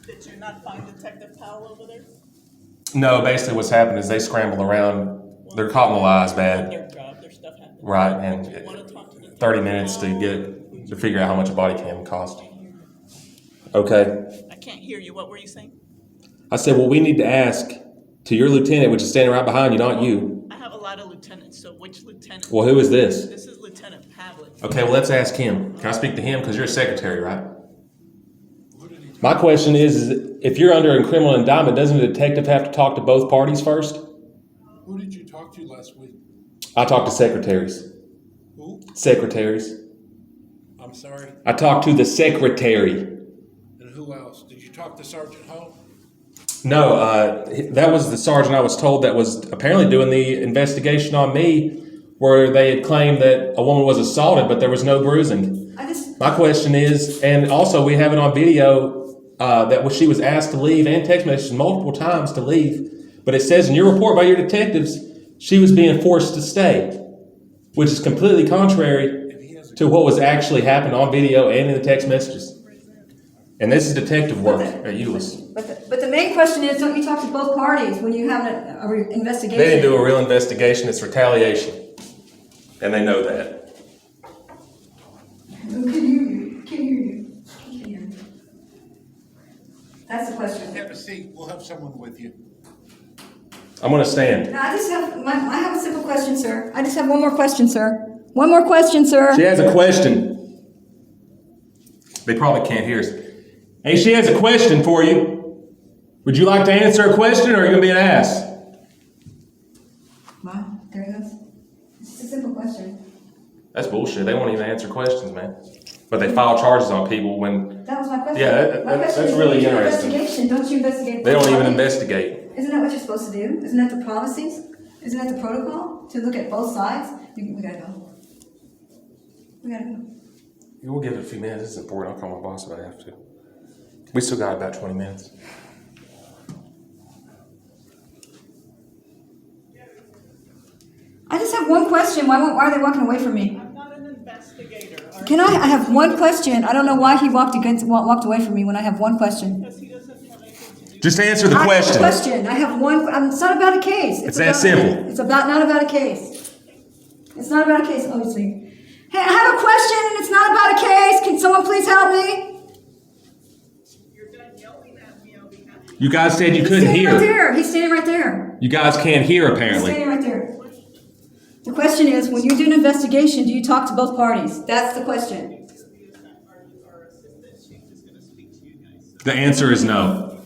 Did you not find Detective Powell over there? No, basically what's happened is they scramble around. They're caught in the lies bad. Their job, their stuff happens. Right, and You want to talk to Detective 30 minutes to figure out how much a body cam cost. Okay. I can't hear you. What were you saying? I said, well, we need to ask to your lieutenant, which is standing right behind you, not you. I have a lot of lieutenants, so which lieutenant? Well, who is this? This is Lieutenant Pavlik. Okay, well, let's ask him. Can I speak to him? Because you're a secretary, right? My question is if you're under a criminal indictment, doesn't a detective have to talk to both parties first? Who did you talk to last week? I talked to secretaries. Who? Secretaries. I'm sorry. I talked to the secretary. And who else? Did you talk to Sergeant Ho? No, that was the sergeant I was told that was apparently doing the investigation on me, where they had claimed that a woman was assaulted, but there was no bruising. My question is, and also we have it on video that she was asked to leave and text messages multiple times to leave, but it says in your report by your detectives she was being forced to stay, which is completely contrary to what was actually happened on video and in the text messages. And this is detective work at Euless. But the main question is, don't you talk to both parties when you have an investigation? They didn't do a real investigation. It's retaliation. And they know that. Can you hear you? That's the question. Have a seat. We'll have someone with you. I'm going to stand. No, I have a simple question, sir. I just have one more question, sir. One more question, sir. She has a question. They probably can't hear us. Hey, she has a question for you. Would you like to answer a question, or are you going to be an ass? Wow, there he goes. It's just a simple question. That's bullshit. They won't even answer questions, man. But they file charges on people when... That was my question. Yeah, My question that's is, really when you do interesting. investigation, don't you investigate? They don't both even parties? investigate. Isn't that what you're supposed to do? Isn't that the policies? Isn't that the protocol? To look at both sides? We gotta go. We gotta go. We'll give it a few minutes. This is important. I'll call my boss if I have to. We still got about 20 minutes. I just have one question. Why are they walking away from me? I'm not an investigator. I have one question. I don't know why he walked away from me when I have one question. Because he doesn't have anything to do. Just answer the I have a question. question. I have one. It's not about a case. It's that simple. It's not about a case. It's not about a case, obviously. Hey, I have a question, and it's not about a case. Can someone please help me? You're done yelling at me. I'll be happy. You guys said you He's couldn't standing right hear. there. He's standing right there. You guys can't hear, He's apparently. standing right there. The question is, when you do an investigation, do you talk to both parties? That's the question. Our assistant chief is going to speak to you guys. The answer is no.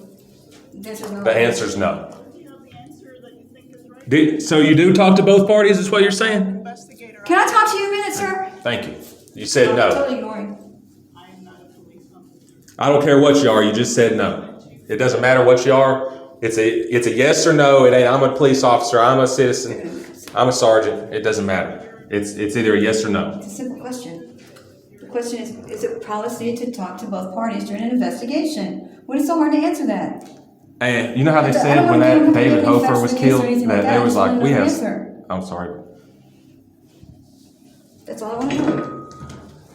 The answer is no. The answer is no. You know the answer that you think is right? So you do talk to both parties, is what you're saying? Investigator. Can I talk to you a minute, sir? Thank you. You said I'm no. totally ignoring. I am not a police officer. I don't care what you are. You just said no. It doesn't matter what you are. It's a yes or no. It ain't. I'm a police officer. I'm a citizen. I'm a sergeant. It doesn't matter. It's either a yes or no. It's a simple question. The question is it policy to talk to both parties during an investigation? What is so hard to answer that? And you know how they I said don't when want to that give David any Hofer facts was of the case or killed, anything that like that. there I was just like, want we to know have. the answer. I'm sorry. That's all I want to know.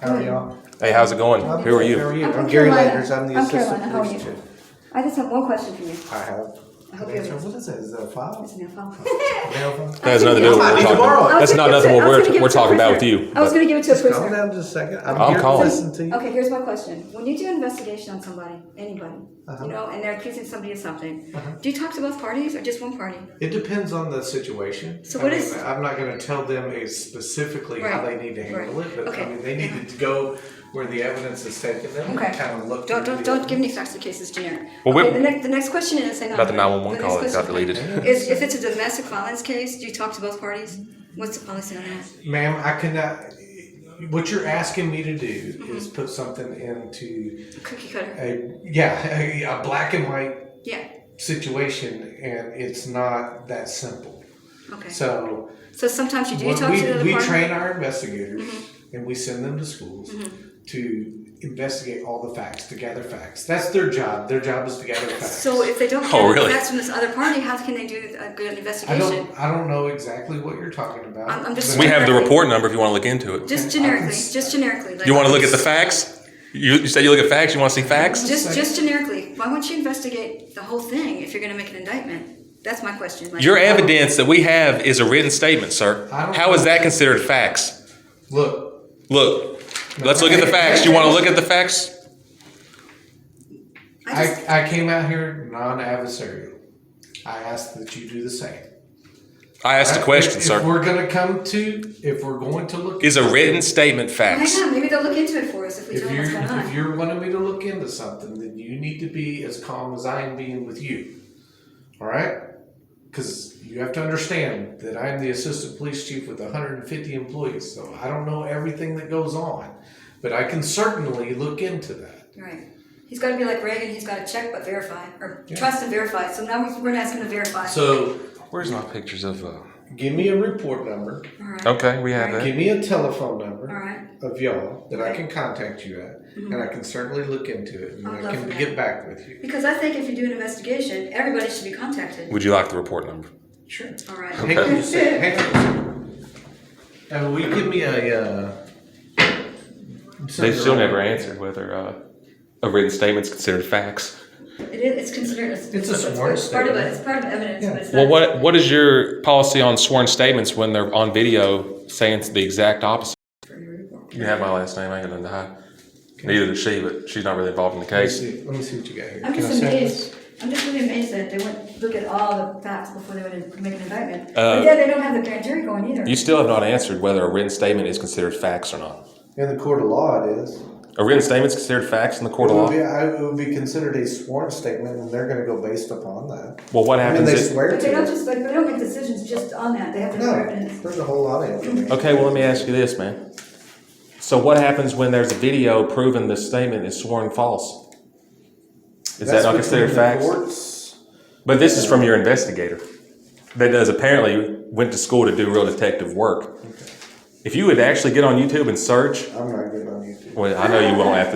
How are y'all? Hey, how's it going? Who are you? How are you? I'm from I'm Gary Carolina. Landers. I'm the I'm assistant Carolina. How are police you? chief. I just have one question for you. I have. I hope an you're answer. ready. What is that? Is that a file? It's a new phone. Mail phone? That has nothing to do with what we're talking. That's not nothing what we're talking about with you. I was going to give it to a Just calm prisoner. down just a second. I'm here to calm. listen to you. Okay, here's my question. When you do an investigation on somebody, anybody, Uh-huh. and they're accusing somebody of something, do you talk to both parties or just one party? It depends on the situation. So what is- I'm not going to tell them specifically how they Right. need to handle Right. it, but Okay. I mean, they need to go where the evidence has taken them Okay. and kind of look. Don't give me facts of cases generic. Well, Okay, the next question is About the 911 call that got deleted. Is if it's a domestic violence case, do you talk to both parties? What's the policy on that? Ma'am, I cannot. What you're asking me to do is put something into Cookie cutter. a black and white Yeah. situation, and it's not that simple. Okay. So sometimes you do when talk to the other we party. train our investigators, and we send them to schools to investigate all the facts, to gather facts. That's their job. Their job is to gather facts. So if they don't Oh, get really? facts from this other party, how can they do a good investigation? I don't know exactly what you're talking about. I'm just- but We have the report number if you want to look into it. Just generically. Like, You want to look at the facts? You said you look at facts. You want to see facts? Just generically, why won't you investigate the whole thing if you're going to make an indictment? That's my question. Like, Your evidence that we have is a written statement, sir. How is that considered facts? Look, Let's look at the facts. You want to look at the facts? I came out here non-adversarial. I ask that you do the same. I asked a question, If sir. we're going to look, Is a written statement facts? hang on, maybe they'll look into it for us if we tell them what's going on. if you're wanting me to look into something, then you need to be as calm as I am being with you. All right? Because you have to understand that I'm the assistant police chief with 150 employees, so I don't know everything that goes on, but I can certainly look into that. Right. He's got to be like Reagan. He's got to check but verify, or trust and verify. So now we're going to ask him to verify. So where's my pictures of? Give me a report number. All right. Okay, we have that. Give me a telephone number All right. of y'all that I can contact you at, and I can certainly look into it, and I'd I love can for that. get back with you. Because I think if you do an investigation, everybody should be contacted. Would you like the report number? Sure. All right. Hang on a second. Hang on a second. And will you give me a? They still never answered whether a written statement's considered facts. It is. It's considered. It's a sworn it's part of it. statement. It's part of evidence, Yeah. but it's Well, not. what is your policy on sworn statements when they're on video saying the exact opposite? You have my last name. I ain't got nothing to hide. Neither does she, but she's not really involved in the case. Let me see what you got here. I'm Can just I send amazed. this? I'm just really amazed that they wouldn't look at all the facts before they would make an indictment. But yeah, they don't have the grand jury going either. You still have not answered whether a written statement is considered facts or not. In the court of law, it is. A written statement is considered facts in the court of law. It would be considered a sworn statement, and they're going to go based upon that. Well, what I mean, happens they if? swear But they to don't it. just like they don't make decisions just on that. They have to have evidence. No, there's a whole lot of information. Okay, well, let me ask you this, man. So, what happens when there's a video proving the statement is sworn false? Is that not considered facts? Courts. But this is from your investigator that does apparently went to school to do real detective work. If you would actually get on YouTube and search, I'm not good on YouTube. well, I know you won't after